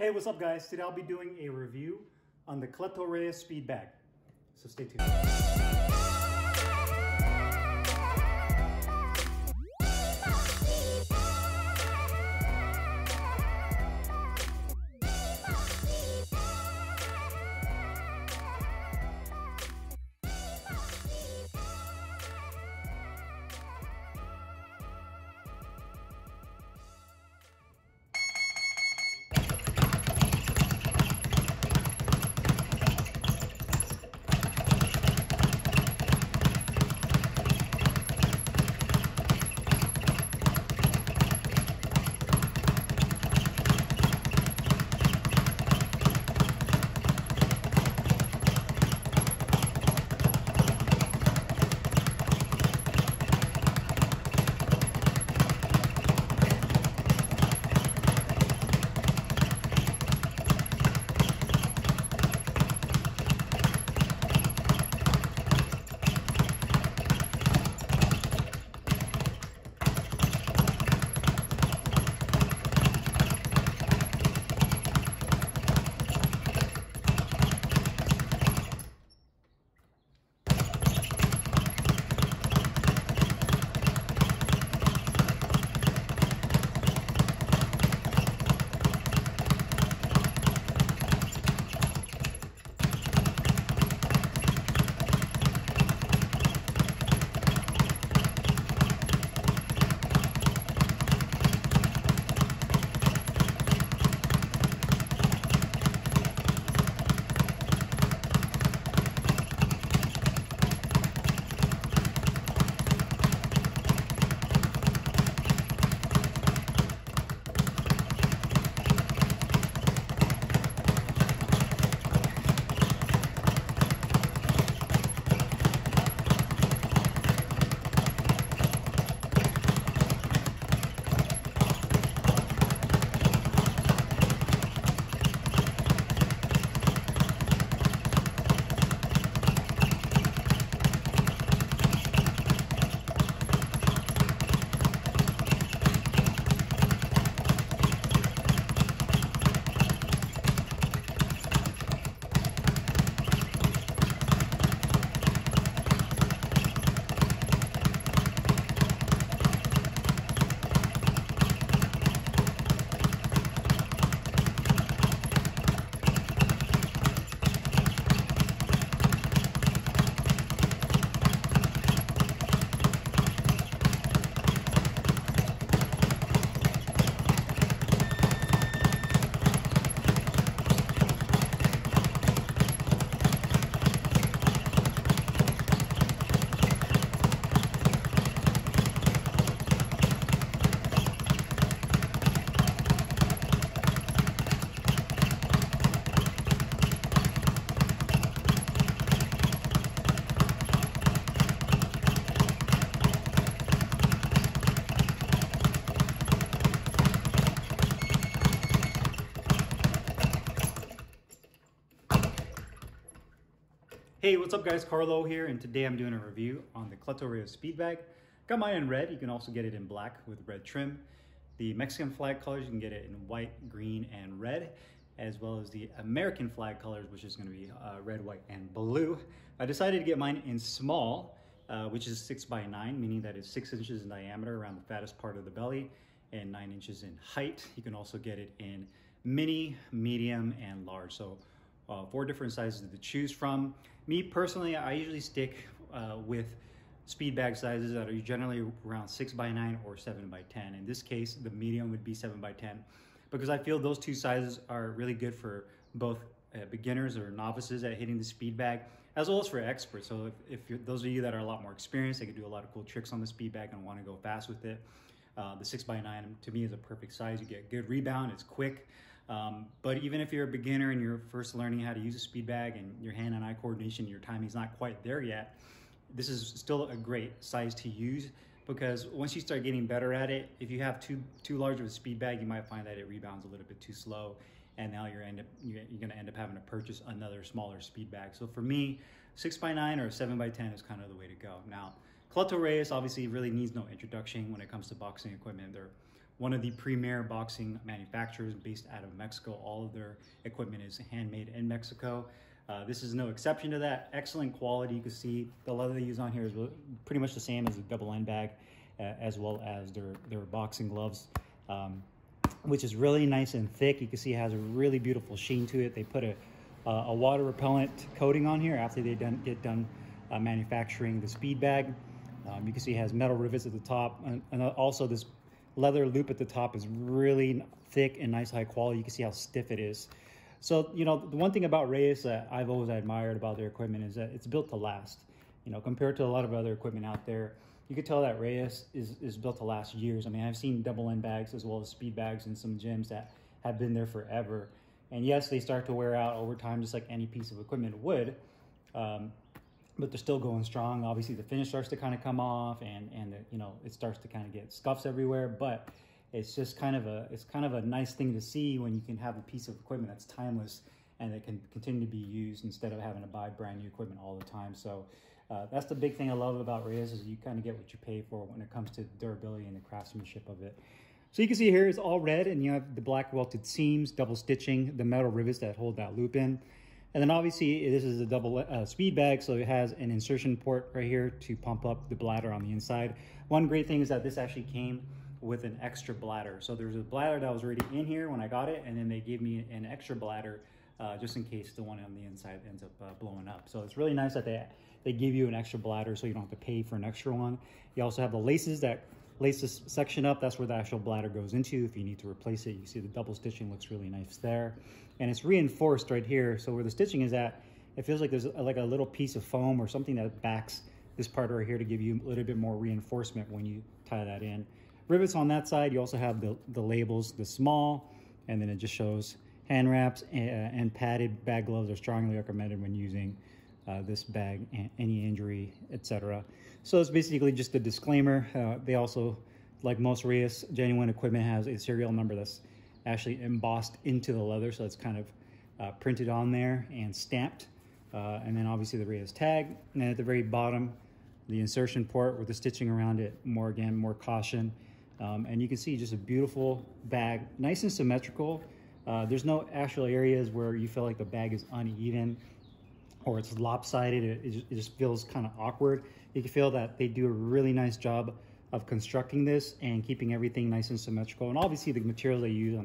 Hey, what's up guys? Today I'll be doing a review on the Cleto Reyes speed bag. So stay tuned. Hey, what's up guys? Carlo here, and today I'm doing a review on the Cleto Reyes speed bag. Got mine in red. You can also get it in black with red trim. The Mexican flag colors, you can get it in white, green, and red, as well as the American flag colors, which is going to be red, white, and blue. I decided to get mine in small, which is 6x9, meaning that it's 6 inches in diameter around the fattest part of the belly and 9 inches in height. You can also get it in mini, medium, and large. So 4 different sizes to choose from. Me personally, I usually stick with speed bag sizes that are generally around 6x9 or 7x10. In this case, the medium would be 7x10 because I feel those two sizes are really good for both beginners or novices at hitting the speed bag, as well as for experts. So if those of you that are a lot more experienced, they can do a lot of cool tricks on the speed bag and want to go fast with it. The 6x9 to me is a perfect size. You get good rebound, it's quick. But even if you're a beginner and you're first learning how to use a speed bag and your hand and eye coordination, your timing's not quite there yet, this is still a great size to use, because once you start getting better at it, if you have too large of a speed bag, you might find that it rebounds a little bit too slow, and now you're gonna end up having to purchase another smaller speed bag. So for me, 6x9 or 7x10 is kind of the way to go. Now, Cleto Reyes obviously really needs no introduction when it comes to boxing equipment. They're one of the premier boxing manufacturers based out of Mexico. All of their equipment is handmade in Mexico. This is no exception to that. Excellent quality. You can see the leather they use on here is pretty much the same as a double end bag, as well as their boxing gloves, which is really nice and thick. You can see it has a really beautiful sheen to it. They put a water repellent coating on here after they get done manufacturing the speed bag. You can see it has metal rivets at the top, and also this leather loop at the top is really thick and nice high quality. You can see how stiff it is. So, you know, the one thing about Reyes that I've always admired about their equipment is that it's built to last. You know, compared to a lot of other equipment out there, you could tell that Reyes is built to last years. I mean, I've seen double end bags as well as speed bags in some gyms that have been there forever. And yes, they start to wear out over time, just like any piece of equipment would. But they're still going strong. Obviously, the finish starts to kind of come off, and you know, it starts to kind of get scuffs everywhere. But it's just kind of a nice thing to see when you can have a piece of equipment that's timeless and that can continue to be used instead of having to buy brand new equipment all the time. So that's the big thing I love about Reyes, is you kind of get what you pay for when it comes to durability and the craftsmanship of it. So you can see here it's all red, and you have the black welted seams, double stitching, the metal rivets that hold that loop in. And then obviously this is a double speed bag, so it has an insertion port right here to pump up the bladder on the inside. One great thing is that this actually came with an extra bladder. So there's a bladder that was already in here when I got it, and then they gave me an extra bladder just in case the one on the inside ends up blowing up. So it's really nice that they give you an extra bladder so you don't have to pay for an extra one. You also have the laces that lace this section up. That's where the actual bladder goes into if you need to replace it. You see the double stitching looks really nice there. And it's reinforced right here. So where the stitching is at, it feels like there's like a little piece of foam or something that backs this part right here to give you a little bit more reinforcement when you tie that in. Rivets on that side. You also have the labels, the small, and then it just shows hand wraps and padded bag gloves are strongly recommended when using this bag, any injury, etc. So it's basically just a disclaimer. They also, like most Reyes genuine equipment, has a serial number that's actually embossed into the leather, so it's kind of printed on there and stamped. And then obviously the Reyes tag, and then at the very bottom, the insertion port with the stitching around it. More caution. And you can see just a beautiful bag, nice and symmetrical. There's no actual areas where you feel like the bag is uneven or it's lopsided. It just feels kind of awkward. You can feel that they do a really nice job of constructing this and keeping everything nice and symmetrical. And obviously the materials they use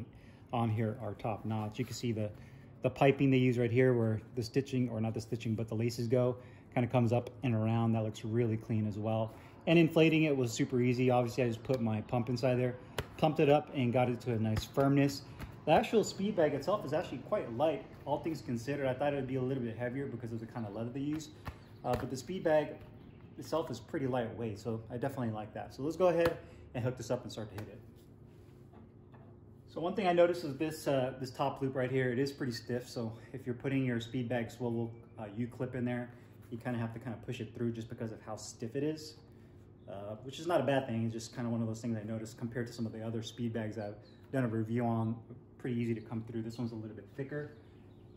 on here are top notch. You can see the piping they use right here where the stitching, or not the stitching, but the laces go, kind of comes up and around. That looks really clean as well. And inflating it was super easy. Obviously I just put my pump inside there, pumped it up and got it to a nice firmness. The actual speed bag itself is actually quite light, all things considered. I thought it would be a little bit heavier because of the kind of leather they use. But the speed bag itself is pretty lightweight, so I definitely like that. So let's go ahead and hook this up and start to hit it. So one thing I noticed is this top loop right here. It is pretty stiff, so if you're putting your speed bag swivel U-clip in there, you kind of have to kind of push it through just because of how stiff it is, which is not a bad thing. It's just kind of one of those things I noticed compared to some of the other speed bags I've done a review on. Pretty easy to come through. This one's a little bit thicker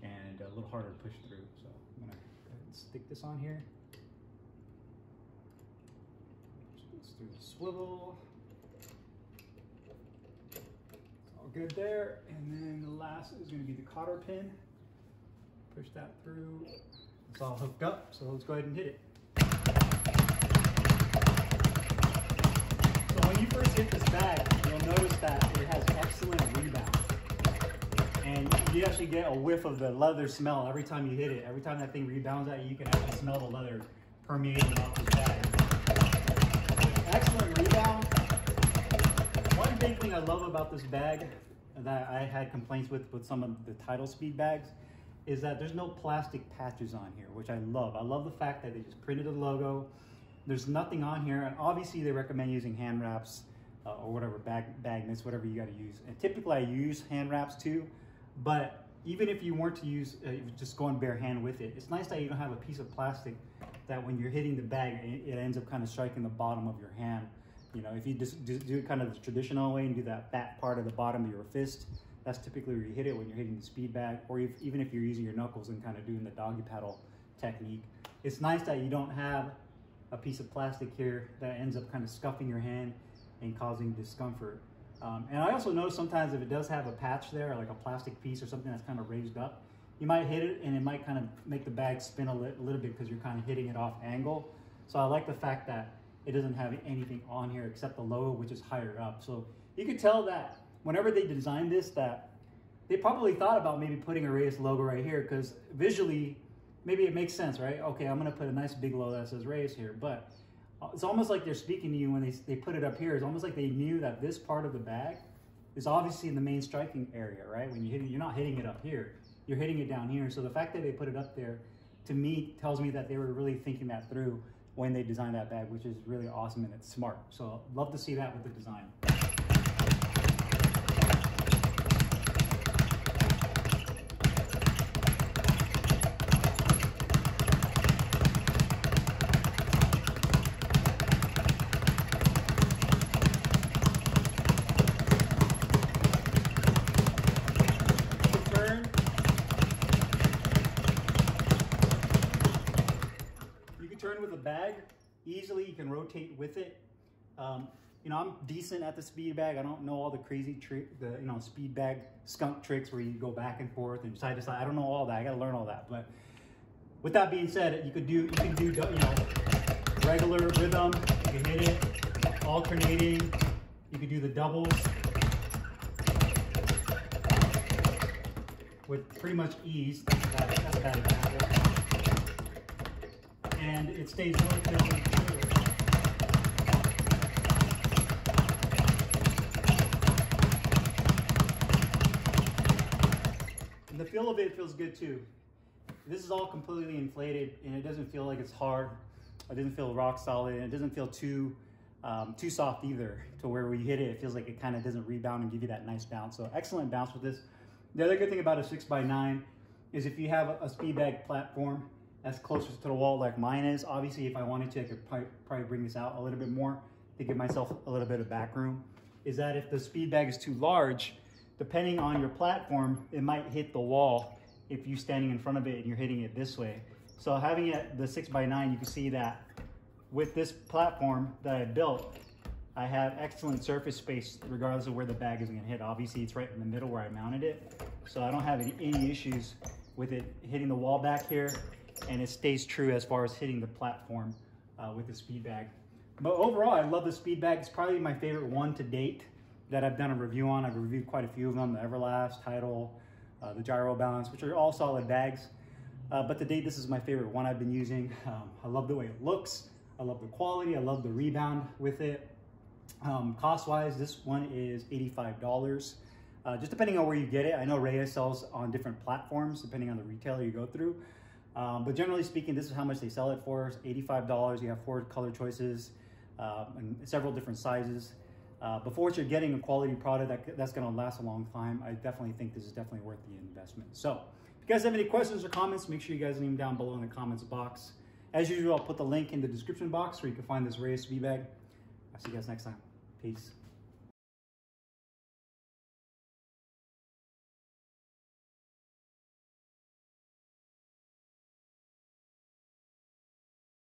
and a little harder to push through. So I'm gonna go ahead and stick this on here. Just goes through the swivel. It's all good there. And then the last is gonna be the cotter pin. Push that through. It's all hooked up, so let's go ahead and hit it. So when you first hit this bag, you'll notice that it has excellent rebound. And you actually get a whiff of the leather smell every time you hit it. Every time that thing rebounds at you, you can actually smell the leather permeating off this bag. Excellent rebound. One big thing I love about this bag that I had complaints with some of the Title speed bags is that there's no plastic patches on here, which I love. I love the fact that they just printed a logo. There's nothing on here, and obviously they recommend using hand wraps or whatever, bag mitts, whatever you gotta use. And typically I use hand wraps too, but even if you weren't to use, just going bare hand with it, it's nice that you don't have a piece of plastic that when you're hitting the bag, it ends up kind of striking the bottom of your hand. You know, if you just do it kind of the traditional way and do that fat part of the bottom of your fist, that's typically where you hit it when you're hitting the speed bag, or even if you're using your knuckles and kind of doing the doggy paddle technique. It's nice that you don't have a piece of plastic here that ends up kind of scuffing your hand and causing discomfort. And I also notice sometimes if it does have a patch there, like a plastic piece or something that's kind of raised up, you might hit it and it might kind of make the bag spin a little bit because you're kind of hitting it off angle. So I like the fact that it doesn't have anything on here except the logo, which is higher up. So you can tell that whenever they designed this, that they probably thought about maybe putting a Reyes logo right here, because visually, maybe it makes sense, right? Okay, I'm gonna put a nice big logo that says Reyes here, but it's almost like they're speaking to you when they put it up here. It's almost like they knew that this part of the bag is obviously in the main striking area, right? When you hit it, you're not hitting it up here, you're hitting it down here. So the fact that they put it up there, to me, tells me that they were really thinking that through when they designed that bag, which is really awesome and it's smart. So love to see that with the design. Turn with a bag easily, you can rotate with it. You know, I'm decent at the speed bag. I don't know all the crazy speed bag skunk tricks where you go back and forth and side to side. I don't know all that. I got to learn all that. But with that being said, you can do regular rhythm. You can hit it alternating. You can do the doubles with pretty much ease. That's a bad example. And it stays relatively true. And the feel of it feels good too. This is all completely inflated and it doesn't feel like it's hard. It doesn't feel rock solid, and it doesn't feel too soft either, to where when you hit it, it feels like it kind of doesn't rebound and give you that nice bounce. So excellent bounce with this. The other good thing about a 6x9 is if you have a speed bag platform that's closest to the wall like mine is. Obviously, if I wanted to, I could probably bring this out a little bit more to give myself a little bit of back room. Is that if the speed bag is too large, depending on your platform, it might hit the wall if you're standing in front of it and you're hitting it this way. So having it the 6x9, you can see that with this platform that I built, I have excellent surface space regardless of where the bag is gonna hit. Obviously, it's right in the middle where I mounted it. So I don't have any issues with it hitting the wall back here, and it stays true as far as hitting the platform with the speed bag. But overall, I love the speed bag. It's probably my favorite one to date that I've done a review on. I've reviewed quite a few of them, the Everlast, Title, the Gyro Balance, which are all solid bags. But to date, this is my favorite one I've been using. I love the way it looks. I love the quality. I love the rebound with it. Cost-wise, this one is $85. Just depending on where you get it. I know Reyes sells on different platforms, depending on the retailer you go through. But generally speaking, this is how much they sell it for. It's $85. You have 4 color choices and several different sizes. But for what you're getting, a quality product that's going to last a long time, I definitely think this is definitely worth the investment. So if you guys have any questions or comments, make sure you guys leave them down below in the comments box. As usual, I'll put the link in the description box where you can find this Reyes speed bag. I'll see you guys next time. Peace.